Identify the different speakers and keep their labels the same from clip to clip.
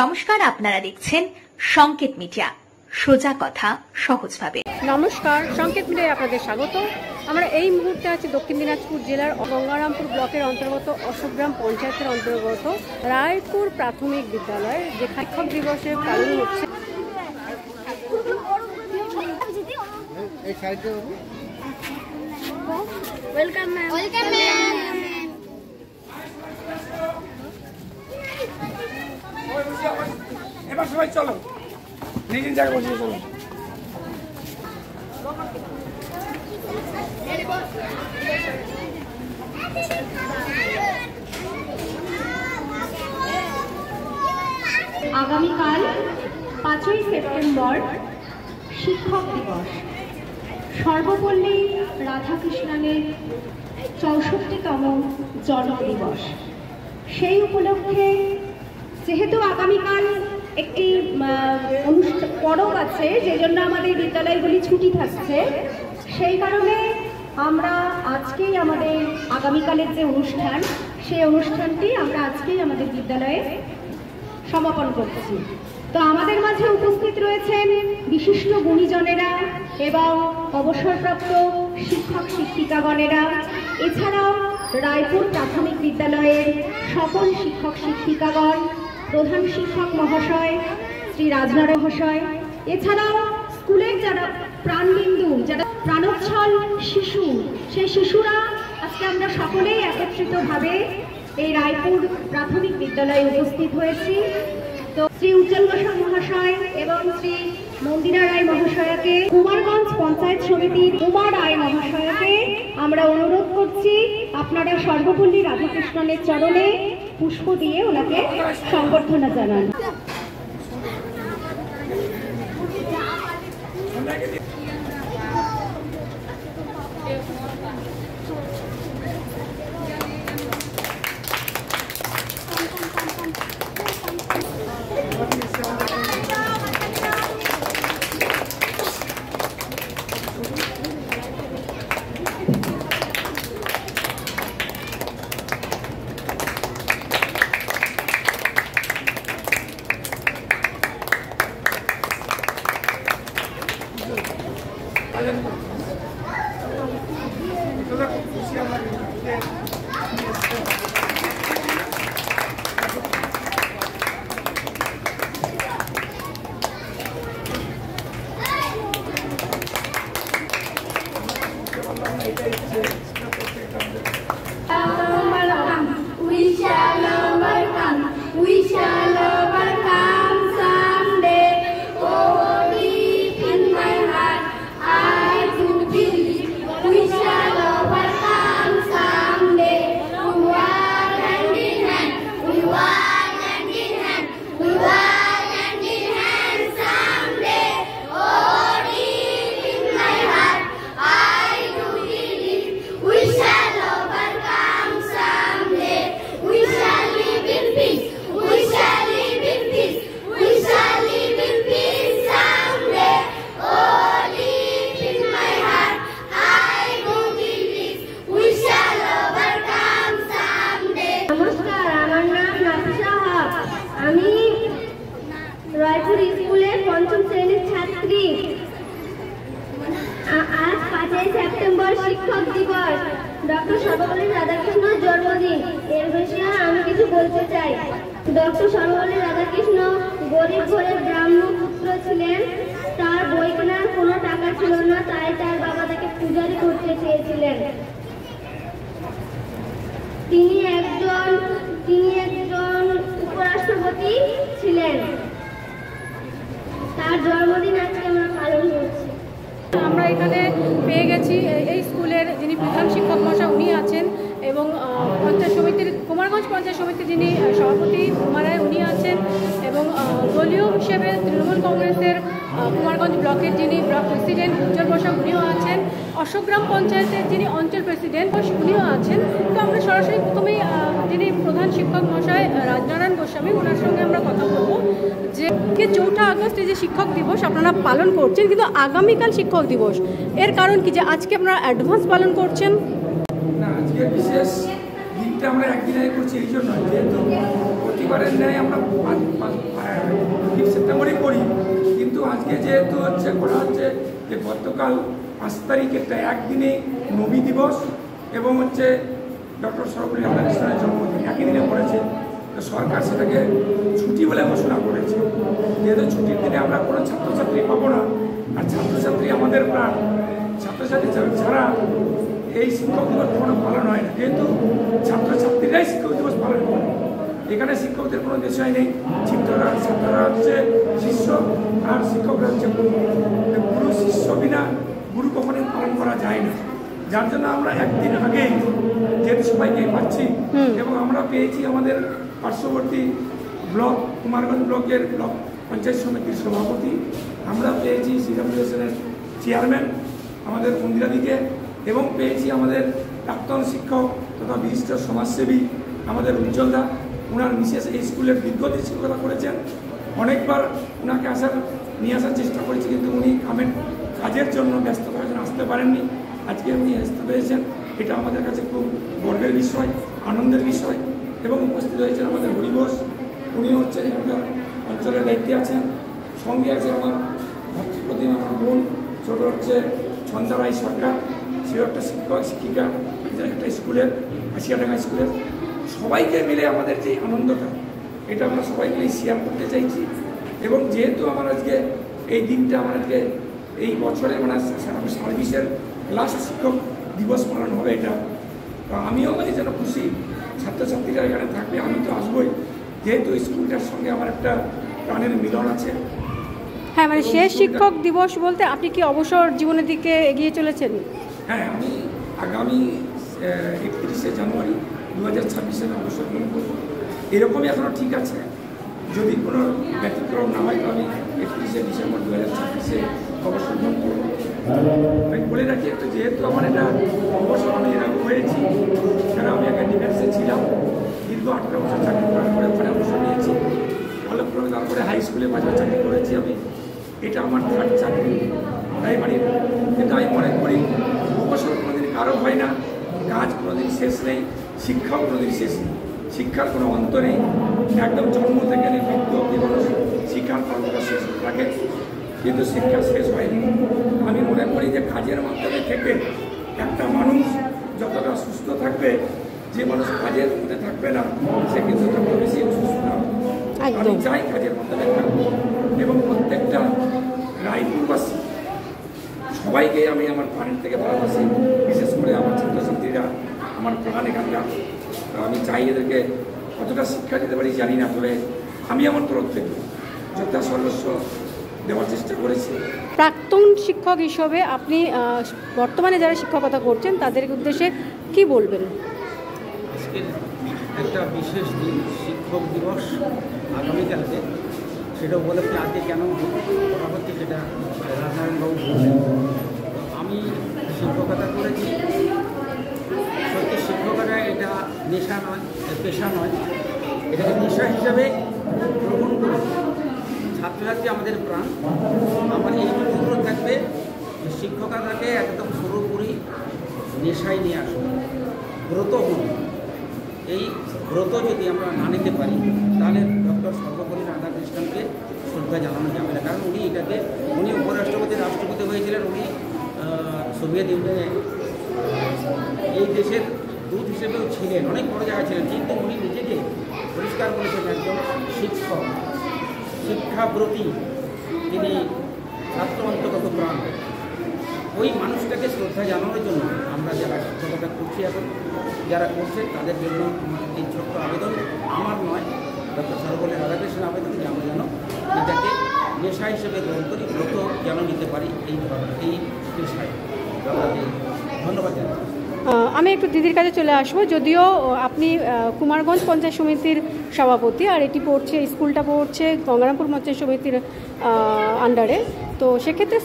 Speaker 1: নমস্কার, আপনারা দেখছেন সংকেত মিডিয়া, সোজা কথা সহজভাবে।
Speaker 2: নমস্কার, সংকেত মিডিয়ায় আপনাদের স্বাগত। আমরা এই মুহূর্তে আছি দক্ষিণ দিনাজপুর জেলার গঙ্গারামপুর ব্লকের অন্তর্গত অশোকগ্রাম পঞ্চায়েতের অন্তর্গত রায়পুর প্রাথমিক বিদ্যালয়ে, যে শিক্ষক দিবসে পালন হচ্ছে। Welcome ma'am. Welcome ma'am.
Speaker 3: এবার সবাই চলো, নিজের জায়গায় বসে চলো।
Speaker 4: আগামীকাল 5ই সেপ্টেম্বর শিক্ষক দিবস। সর্বপল্লী রাধাকৃষ্ণনের 64তম জন্মদিবস। সেই উপলক্ষে যেহেতু আগামীকাল একটি পরব আছে, যে জন্য আমাদের বিদ্যালয়গুলি ছুটি থাকছে, সেই কারণে আমরা আজকেই আমাদের আগামীকালের যে অনুষ্ঠান, সেই অনুষ্ঠানটি আমরা আজকেই আমাদের বিদ্যালয়ে সমাপন করছি। তো আমাদের মাঝে উপস্থিত রয়েছেন বিশিষ্ট গুণীজনেরা এবং অবসরপ্রাপ্ত শিক্ষক শিক্ষিকাগণেরা, এছাড়াও রায়পুর প্রাথমিক বিদ্যালয়ের সকল শিক্ষক শিক্ষিকাগণ, প্রধান শিক্ষক মহাশয় শ্রী রাজনারায়ণ মহাশয়, এছাড়াও স্কুলের যারা প্রাণবিন্দু, যারা প্রাণোচ্ছল শিশু, সেই শিশুরা আজকে আমরা সকলেই একত্রিতভাবে এই রায়পুর প্রাথমিক বিদ্যালয়ে উপস্থিত হয়েছি। তো শ্রী উজ্জ্বল ঘোষাল মহাশয় এবং শ্রী মন্দিরা রায় মহাশয়কে, কুমারগঞ্জ পঞ্চায়েত সমিতির কুমার রায় মহাশয়কে আমরা অনুরোধ করছি, আপনারা সর্বপল্লী রাধাকৃষ্ণনের চরণে পুষ্প দিয়ে ওনাকে সংবর্ধনা জানান। রায়পুর স্কুলের পঞ্চম শ্রেণীর ছাত্রী। আজ 5ই সেপ্টেম্বর শিক্ষক দিবস, ডক্টর সর্বপল্লী রাধাকৃষ্ণর জন্মদিন। এর বিষয়ে আমি কিছু বলতে চাই। ডক্টর সর্বপল্লী রাধাকৃষ্ণ গরিব ঘরের ব্রাহ্মণ পুত্র ছিলেন। তার বই কেনার কোনো টাকা ছিল না, তাই তার বাবা তাকে পূজারি করতে চেয়েছিলেন। তিনি একজন উপরাষ্ট্রপতি ছিলেন। তার জন্মদিন আজকে আমরা পালন করছি।
Speaker 2: আমরা এখানে পেয়ে গেছি এই স্কুলের যিনি প্রধান শিক্ষক মহাশয়, উনি আছেন, এবং পঞ্চায়েত সমিতির কুমারগঞ্জ পঞ্চায়েত সমিতির যিনি সভাপতি কুমার রায়, উনি আছেন, এবং দলীয় হিসেবে তৃণমূল কংগ্রেসের কুমারগঞ্জ ব্লকের যিনি ব্লক প্রেসিডেন্ট উজ্জ্বল ঘোষাল, উনিও আছেন। অশোকগ্রাম পঞ্চায়েতের যিনি অঞ্চল প্রেসিডেন্ট, উনিও আছেন। তো আমরা সরাসরি প্রথমেই যিনি প্রধান শিক্ষক মহাশয় রাজনারায়ণ গোস্বামী, ওনার সঙ্গে আমরা কথা বলবো যে 4 আগস্ট এই যে শিক্ষক দিবস আপনারা পালন করছেন, কিন্তু আগামীকাল শিক্ষক দিবস, এর কারণ কি যে আজকে আপনারা অ্যাডভান্স পালন করছেন?
Speaker 3: না, আজকে বিশেষ দিনটা আমরা একদিন আগে করছি এই জন্য, যেহেতু প্রতিবারের ন্যায় আমরা 5 সেপ্টেম্বরই করি, কিন্তু আজকে যেহেতু হচ্ছে করা হচ্ছে যে গতকাল 5 তারিখেরটা একদিনে নবী দিবস এবং হচ্ছে ডক্টর সর্বপল্লী রাধাকৃষ্ণনের জন্মদিন একই দিনে পড়েছে, তো সরকার সেটাকে ছুটি বলে ঘোষণা করেছে। যেহেতু ছুটির দিনে আমরা কোনো ছাত্রছাত্রী পাবো না, আর ছাত্রছাত্রী আমাদের প্রাণ, ছাত্রছাত্রী ছাড়া এই শিক্ষক দিবস কখনো পালন হয় না, যেহেতু ছাত্রছাত্রীরাই শিক্ষক দিবস পালন করে। এখানে শিক্ষকদের কোনো বিষয় নেই, ছাত্ররা হচ্ছে শিষ্য আর শিক্ষকরা হচ্ছে গুরু। গুরু শিষ্য বিনা গুরু কখনোই পালন করা যায় না, যার জন্য আমরা একদিন আগেই যেহেতু সবাইকে পাচ্ছি এবং আমরা পেয়েছি আমাদের পার্শ্ববর্তী ব্লক কুমারগঞ্জ ব্লকের ব্লক পঞ্চায়েত সমিতির সভাপতি, আমরা পেয়েছি সিডাব্লিউএসএনের চেয়ারম্যান আমাদের মন্দিরাদিকে, এবং পেয়েছি আমাদের প্রাক্তন শিক্ষক তথা বিশিষ্ট সমাজসেবী আমাদের উজ্জ্বলদা। ওনার বিশেষ এই স্কুলের দীর্ঘদিন শিক্ষকতা করেছেন, অনেকবার ওনাকে নিয়ে আসার চেষ্টা করেছি, কিন্তু উনি কাজের জন্য ব্যস্ততার জন্য আসতে পারেননি। আজকে উনি আসতে পেরেছেন, এটা আমাদের কাছে খুব গর্বের বিষয়, আনন্দের বিষয়। এবং উপস্থিত হয়েছেন আমাদের হরিবোস, উনি হচ্ছে এখানকার অঞ্চলের দায়িত্বে আছেন। সঙ্গে আছে আমার ভাতৃপ্রতিমা, আমার বোন, ছোট হচ্ছে ছন্দা রায় সরকার, সেও একটা শিক্ষিকা একটা স্কুলের, আশিয়াডাঙ্গা স্কুলের। সবাইকে মিলে আমাদের যে আনন্দটা, এটা আমরা সবাই মিলে শেয়ার করতে চাইছি। এবং যেহেতু আমার আজকে এই দিনটা আমার আজকে এই বছরে মানে সার্ভিসের লাস্ট শিক্ষক দিবস পালন হবে, এটা তো আমিও এই যেন খুশি, ছাত্রছাত্রীরা এখানে থাকবে, আমি তো আসবোই, যেহেতু স্কুলটার সঙ্গে আমার একটা প্রাণের মিলন আছে।
Speaker 2: হ্যাঁ, মানে শেষ শিক্ষক দিবস বলতে আপনি কি অবসর জীবনের দিকে এগিয়ে চলেছেন?
Speaker 3: হ্যাঁ, আমি আগামী 31শে জানুয়ারি 2026 অবসর গ্রহণ করব। এরকমই এখনও ঠিক আছে, যদি কোনো ব্যতিক্রম না হয় তো আমি 31শে ডিসেম্বর 2026 অবসর গ্রহণ করব। আমি বলে রাখি একটু, যেহেতু আমার এটা অবসর আমি এরকম হয়েছি, কেন আমি একটা ডিফেন্সে ছিলাম, দীর্ঘ 18 বছর চাকরি করার পরে ওখানে অবসর নিয়েছি, ভালোক্রমে তারপরে হাই স্কুলে 5 বছর চাকরি করেছি আমি, এটা আমার 3rd চাকরি প্রাইমারির। কিন্তু আমি মনে করি অবসর কোনোদিন কারো হয় না, কাজ কোনোদিন শেষ নেই, শিক্ষাও কোনোদিন শেষ নেই, শিক্ষার কোনো অন্ত নেই, একদম জন্ম থেকে মৃত্যু অবধি মানুষ শিক্ষার পর্বটা শেষ থাকে, কিন্তু শিক্ষা শেষ হয়নি। আমি মনে করি যে কাজের মাধ্যমে থেকে একটা মানুষ যতটা সুস্থ থাকবে, যে মানুষ কাজের মধ্যে থাকবে না সে কিন্তু তত বেশি অসুস্থ হবে। আমি চাই কাজের মাধ্যমে থাকবো, এবং প্রত্যেকটা রায়পুরবাসী সবাইকে আমি আমার প্রাণের থেকে ভালোবাসি, বিশেষ করে আমার ছাত্রছাত্রীরা আমার প্রাণ এখানকার। আমি চাই এদেরকে কতটা শিক্ষা দিতে পারি জানি না, তবে আমি আমার তরফ থেকে যথা সর্বস্ব দেওয়ার চেষ্টা করেছি।
Speaker 2: প্রাক্তন শিক্ষক হিসেবে আপনি বর্তমানে যারা শিক্ষকতা করছেন তাদের উদ্দেশ্যে কি বলবেন?
Speaker 5: আজকের একটা বিশেষ দিন, শিক্ষক দিবস আগামীকালকে, সেটা উপলক্ষে আজকে কেন করা হচ্ছে সেটা রাজনারায়ণবাবু বললেন। আমি শিক্ষকতা করেছি, সত্যি শিক্ষকতা এটা নেশা নয়, পেশা নয়, এটাকে নেশা হিসাবে গ্রহণ করেছি। ছাত্রছাত্রী আমাদের প্রাণ। আমার এই অনুরোধ থাকবে যে শিক্ষকতাকে একদম পুরোপুরি নেশায় নিয়ে আসুন, ব্রত হন। এই ব্রত যদি আমরা না নিতে পারি তাহলে ডক্টর সর্বপল্লী রাধাকৃষ্ণনকে শ্রদ্ধা জানানো যাবে না, কারণ উনি উপরাষ্ট্রপতি রাষ্ট্রপতি হয়েছিলেন, উনি সোভিয়েত ইউনিয়নে এই দেশের দূত হিসেবেও ছিলেন, অনেক বড় জায়গায় ছিলেন, কিন্তু উনি নিজেকে পরিষ্কার করেছেন একজন শিক্ষক, শিক্ষাব্রতী, তিনি ছাত্র অন্তর্গত প্রাণ। ওই মানুষটাকে শ্রদ্ধা জানানোর জন্য আমরা যারা শিক্ষকতা করছি এখন, যারা করছে তাদের জন্য এই ছোট্ট আবেদন, আমার নয়, ডক্টর সর্বপল্লী রাধাকৃষ্ণের আবেদন যে আমরা যেন এটাকে নেশা হিসেবে গ্রহণ করি, ব্রত যেন নিতে পারি এই পেশায়। ধন্যবাদ জানাই।
Speaker 2: আমি একটু দিদির কাছে চলে আসবো। যদিও আপনি কুমারগঞ্জ পঞ্চায়েত সমিতির সভাপতি, আর এটি পড়ছে, স্কুলটা পড়ছে গঙ্গারামপুর পঞ্চায়েত সমিতির আন্ডারে, তো সেক্ষেত্রে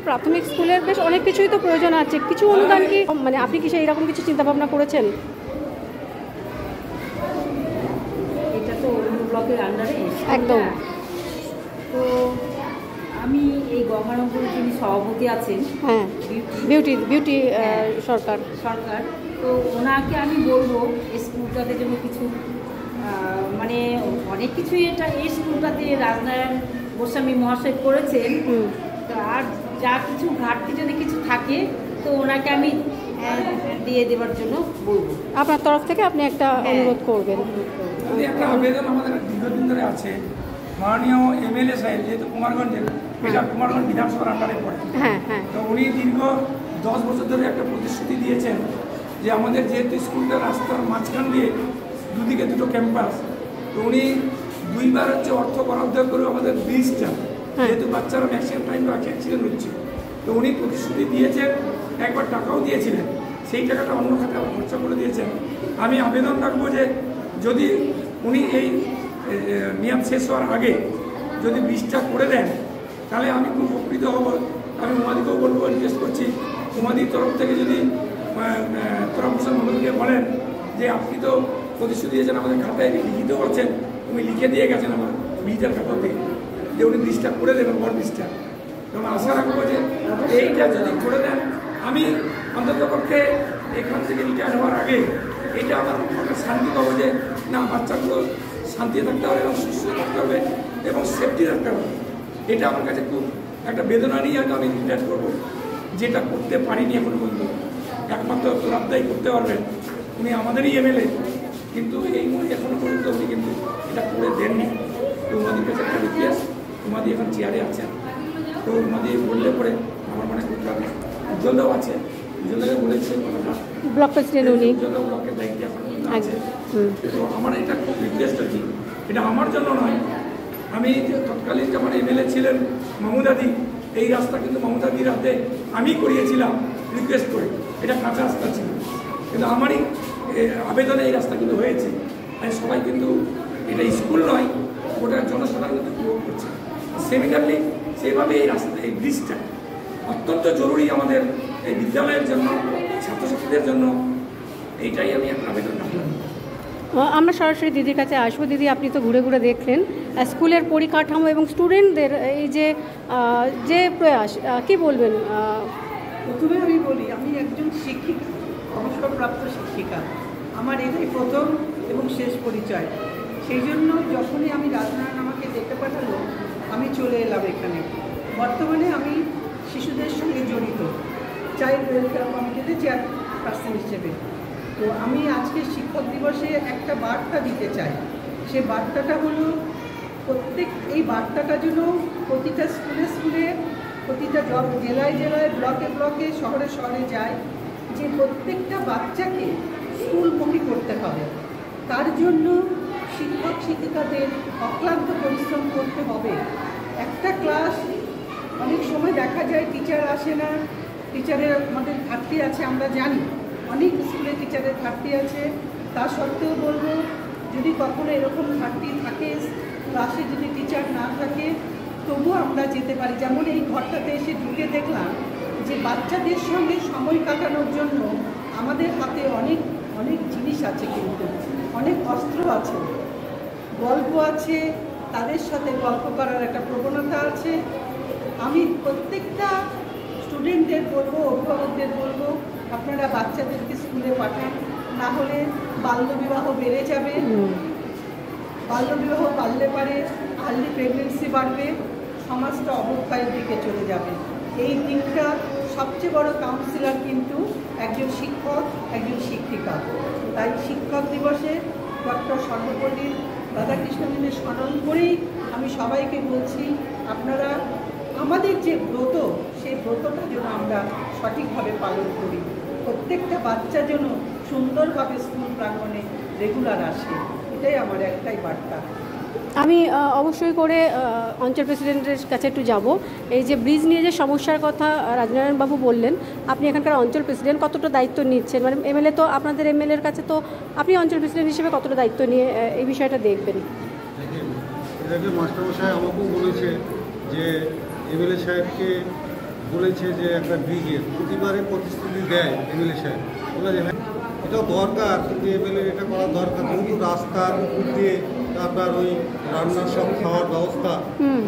Speaker 2: প্রাথমিক স্কুলের বেশ অনেক কিছুই তো প্রয়োজন আছে, কিছু অনুদান কি মানে আপনি কি এইরকম কিছু চিন্তাভাবনা করেছেন?
Speaker 6: এটা তো অন্য ব্লকের আন্ডারে
Speaker 2: একদম।
Speaker 6: তো আমি এই গঙ্গারামপুরে যিনি সভাপতি আছেন,
Speaker 2: হ্যাঁ, বিউটি সরকার,
Speaker 6: তো ওনাকে আমি বলবো এই স্কুলটাতে যেন কিছু মানে অনেক কিছুই এটা এই স্কুলটাতে রাজনারায়ণ গোস্বামী মহাশয় করেছেন। তো আর যা কিছু ঘাটতি যদি কিছু থাকে তো ওনাকে আমি দিয়ে দেওয়ার জন্য বলবো।
Speaker 2: আপনার তরফ থেকে আপনি একটা অনুরোধ করবেন।
Speaker 3: একটা আবেদন আমাদের দীর্ঘদিন ধরে আছে, মাননীয় এমএলএ সাহেব যেহেতু কুমারগঞ্জের, এটা কুমারগঞ্জ বিধানসভার আন্ডারে পড়ে, তো উনি দীর্ঘ 10 বছর ধরে একটা প্রতিশ্রুতি দিয়েছেন যে আমাদের যেহেতু স্কুলটা রাস্তার মাঝখান দিয়ে দুদিকে দুটো ক্যাম্পাস, তো উনি 2বার অর্থ বরাদ্দ করে আমাদের ব্রিজটা, যেহেতু বাচ্চারা ম্যাক্সিমাম টাইম অ্যাক্সিডেন্ট হচ্ছে, তো উনি প্রতিশ্রুতি দিয়েছেন, একবার টাকাও দিয়েছিলেন, সেই টাকাটা অন্য খাতে আবার খরচা করে দিয়েছেন। আমি আবেদন রাখবো যে যদি উনি এই মেয়াদ শেষ হওয়ার আগে যদি ব্রিজটা করে দেন তাহলে আমি খুব উপকৃত হব। আমি উমাদিকেও বলবো, রিকোয়েস্ট করছি উমাদির তরফ থেকে যদি তরফভূষণ মন্ডলকে বলেন যে আপনি তো প্রতিশ্রুতি দিয়েছেন, আমাদের খাতায় লিখিত করছেন, উনি লিখে দিয়ে গেছেন আমার ব্রিজের খাতা থেকে যে উনি ব্রিজটা করে দেবেন, বড় ব্রিজটা। এবং আশা রাখবো যে এইটা যদি করে দেন, আমি অন্ততপক্ষে এখান থেকে রিটায়ার হওয়ার আগে এটা আমার একটা শান্তি পাবো যে না, বাচ্চাগুলো শান্তি থাকতে হবে এবং সুস্থ থাকতে হবে এবং সেফটি থাকতে হবে। এটা আমার কাছে খুব একটা বেদনা নিয়ে হয়তো আমি রিটায়ার করবো, যেটা করতে পারিনি এখনো পর্যন্ত। একমাত্র তোরাবদাই করতে পারবেন, উনি আমাদেরই এমএলএ, কিন্তু এই এখনো পর্যন্ত উনি কিন্তু এটা করে দেননি। তো উমাদির কাছে একটা রিকোয়েস্ট, উমাদি এখন চেয়ারে আছেন, তো উমাদি বললে পরে আমার মনে করতে হবে। উজ্জ্বলদাও আছে, উজ্জ্বলদাকে বলেছে কথাটা,
Speaker 2: ব্লক প্রেসিডেন্ট উনি,
Speaker 3: উজ্জ্বলদা ব্লকের দায়িত্বে এখন আছে। তো আমার এটা খুব রিকোয়েস্ট আর কি, এটা আমার জন্য নয়। আমি তৎকালীন যখন এমএলএ ছিলেন মাহমুদাদি, এই রাস্তা কিন্তু মাহমুদাদির হাতে আমি করিয়েছিলাম রিকোয়েস্ট করে, এটা কাঁচা রাস্তা ছিল, কিন্তু আমারই আবেদনে এই রাস্তা কিন্তু হয়েছে। আর সবাই কিন্তু এটা স্কুল নয়, ওটা জনসাধারণ কিন্তু উপভোগ করছে। সিমিলারলি সেইভাবে এই রাস্তা, এই ব্রিজটা অত্যন্ত জরুরি আমাদের এই বিদ্যালয়ের জন্য, ছাত্রছাত্রীদের জন্য। এইটাই আমি একটা আবেদন রাখলাম।
Speaker 2: আমরা সরাসরি দিদির কাছে আসবো। দিদি, আপনি তো ঘুরে ঘুরে দেখলেন স্কুলের পরিকাঠামো এবং স্টুডেন্টদের এই যে প্রয়াস, কি বলবেন?
Speaker 7: প্রথমে আমি বলি, আমি একজন শিক্ষিকা, অবসরপ্রাপ্ত শিক্ষিকা। আমার এটাই প্রথম এবং শেষ পরিচয়। সেই জন্য যখনই আমি রাজনারায়ণ আমাকে ডেকে পাঠালো, আমি চলে এলাম এখানে। বর্তমানে আমি শিশুদের সঙ্গে জড়িত, চাইল্ড ওয়েলফেয়ার কমিটিতে চেয়ারপারসন হিসেবে। তো আমি আজকে শিক্ষক দিবসে একটা বার্তা দিতে চাই। সে বার্তাটা হলো, এই বার্তাটা যেন প্রতিটা স্কুলে স্কুলে, প্রতিটা জেলায় জেলায়, ব্লকে ব্লকে, শহরে শহরে যায়, যে প্রত্যেকটা বাচ্চাকে স্কুলমুখী করতে হবে। তার জন্য শিক্ষক শিক্ষিকাদের অক্লান্ত পরিশ্রম করতে হবে। একটা ক্লাস অনেক সময় দেখা যায় টিচার আসে না, টিচারের আমাদের ঘাটতি আছে, আমরা জানি অনেক স্কুলে টিচারের ঘাটতি আছে। তা সত্ত্বেও বলবো, যদি কখনো এরকম ঘাটতি থাকে, ক্লাসে যদি টিচার না থাকে, তবুও আমরা যেতে পারি। যেমন এই ঘরটাতে এসে ঢুকে দেখলাম যে বাচ্চাদের সঙ্গে সময় কাটানোর জন্য আমাদের হাতে অনেক অনেক জিনিস আছে, কিন্তু অনেক অস্ত্র আছে, গল্প আছে, তাদের সাথে গল্প করার একটা প্রবণতা আছে। আমি প্রত্যেকটা স্টুডেন্টদের বলবো, অভিভাবকদের বলবো, আপনারা বাচ্চাদেরকে স্কুলে পাঠান, না হলে বাল্যবিবাহ বেড়ে যাবে। বাল্যবিবাহ বাড়লে পারে আর্লি প্রেগনেন্সি বাড়বে, সমাজটা অবক্ষয়ের দিকে চলে যাবে। এই দিকটা সবচেয়ে বড় কাউন্সিলর কিন্তু একজন শিক্ষক, একজন শিক্ষিকা। তাই শিক্ষক দিবসে ডক্টর সর্বপল্লী রাধাকৃষ্ণনের স্মরণ করেই আমি সবাইকে বলছি, আপনারা আমাদের যে ব্রত, সেই ব্রতটা যেন আমরা সঠিকভাবে পালন করি। প্রত্যেকটা বাচ্চা যেন সুন্দরভাবে স্কুল প্রাঙ্গণে রেগুলার আসে, এটাই আমার একটাই বার্তা।
Speaker 2: আমি অবশ্যই করে অঞ্চল প্রেসিডেন্টের কাছে একটু যাব। এই যে ব্রিজ নিয়ে যে সমস্যার কথা রাজনারায়ণবাবু বললেন, আপনি এখানকার অঞ্চল প্রেসিডেন্ট, কতটা দায়িত্ব নিচ্ছেন? মানে এমএলএ তো আপনাদের এমএলএর কাছে, তো আপনি অঞ্চল প্রেসিডেন্ট হিসেবে কতটা দায়িত্ব নিয়ে এই বিষয়টা দেখবেন?
Speaker 8: এটাকে মাস্টারমশাই আমাকেও বলেছে যে এমএলএ সাহেবকে বলেছে যে একটা ব্রিজের প্রতিবারে প্রতিশ্রুতি দেয় এমএলএ সাহেব, বলে যে হ্যাঁ এটাও দরকার, কিন্তু এমএলএ এটা করার দরকার, কিন্তু রাস্তার উপর দিয়ে আপনার ওই রান্নার সব খাওয়ার ব্যবস্থা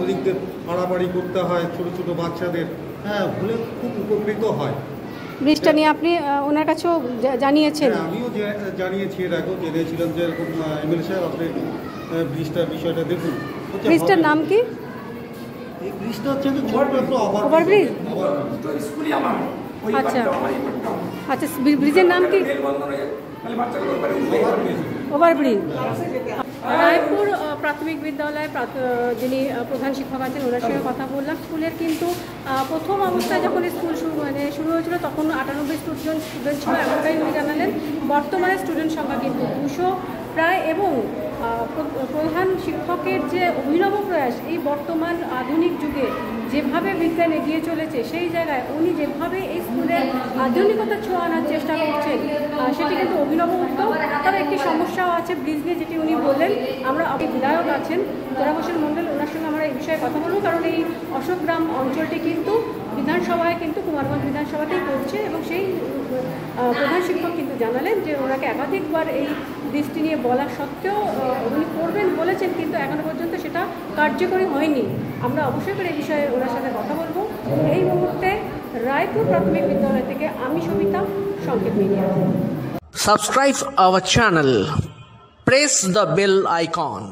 Speaker 8: ওদিকদের পাড়াপাড়ি করতে হয় ছোটো ছোটো বাচ্চাদের, হ্যাঁ হলে খুব উপকৃত হয়।
Speaker 2: ব্রিজটা নিয়ে আপনি ওনার কাছেও জানিয়েছেন?
Speaker 8: হ্যাঁ, আমিও জানিয়েছি, এর আগেও জেনেছিলাম যে এরকম এমএলএ সাহেব আপনি ব্রিজটার বিষয়টা দেখুন।
Speaker 2: ব্রিজটার নাম কি?
Speaker 8: এই ব্রিজটা হচ্ছে যে ছোট্ট একটা
Speaker 2: ওভারব্রিজ।
Speaker 3: তো স্কুলই আমার, ওই
Speaker 2: আচ্ছা।
Speaker 3: বাড়িটা আমার, এই বাড়িটা আমার।
Speaker 2: আচ্ছা, ব্রিজের নাম কি?
Speaker 3: রেল বন্ধ হয়ে গেছে, তাহলে বাচ্চাগুলো ওই বাড়ি উঠবে।
Speaker 2: ওভারব্রিজ। রায়পুর প্রাথমিক বিদ্যালয়ে যিনি প্রধান শিক্ষক আছেন ওনার সঙ্গে কথা বললাম। স্কুলের কিন্তু প্রথম অবস্থায় যখন স্কুল শুরু হয়েছিল তখন 98 স্টুডেন্ট ছিল, এমনটাই উনি জানালেন। বর্তমানে স্টুডেন্ট সংখ্যা কিন্তু 200 প্রায়, এবং প্রধান শিক্ষকের যে অভিনব প্রয়াস এই বর্তমান আধুনিক যুগে যেভাবে বিজ্ঞান এগিয়ে চলেছে, সেই জায়গায় উনি যেভাবে এই স্কুলের আধুনিকতা ছোঁয়া আনার চেষ্টা করছেন সেটি কিন্তু অভিনব উদ্যোগ। তবে একটি সমস্যাও আছে ব্রিজ নিয়ে, যেটি উনি বললেন। আমরা বিধায়ক আছেন জোড়া হোসেন মণ্ডল, ওনার সঙ্গে আমরা এই বিষয়ে কথা বলবো, কারণ এই অশোকগ্রাম অঞ্চলটি কিন্তু বিধানসভায় কিন্তু কুমারগঞ্জ বিধানসভাতেই পড়ছে, এবং সেই প্রধান শিক্ষক কিন্তু জানালেন যে ওনাকে একাধিকবার এই দৃষ্টি নিয়ে বলা সত্ত্বেও উনি করবেন বলেছেন, কিন্তু এখনো পর্যন্ত সেটা কার্যকরী হয়নি। আমরা অবশ্যই করে এই বিষয়ে ওনার সাথে কথা বলবো। এই মুহূর্তে রায়পুর প্রাথমিক বিদ্যালয় থেকে আমি সবিতা, সংকেত media.
Speaker 9: Subscribe our channel. Press the bell icon.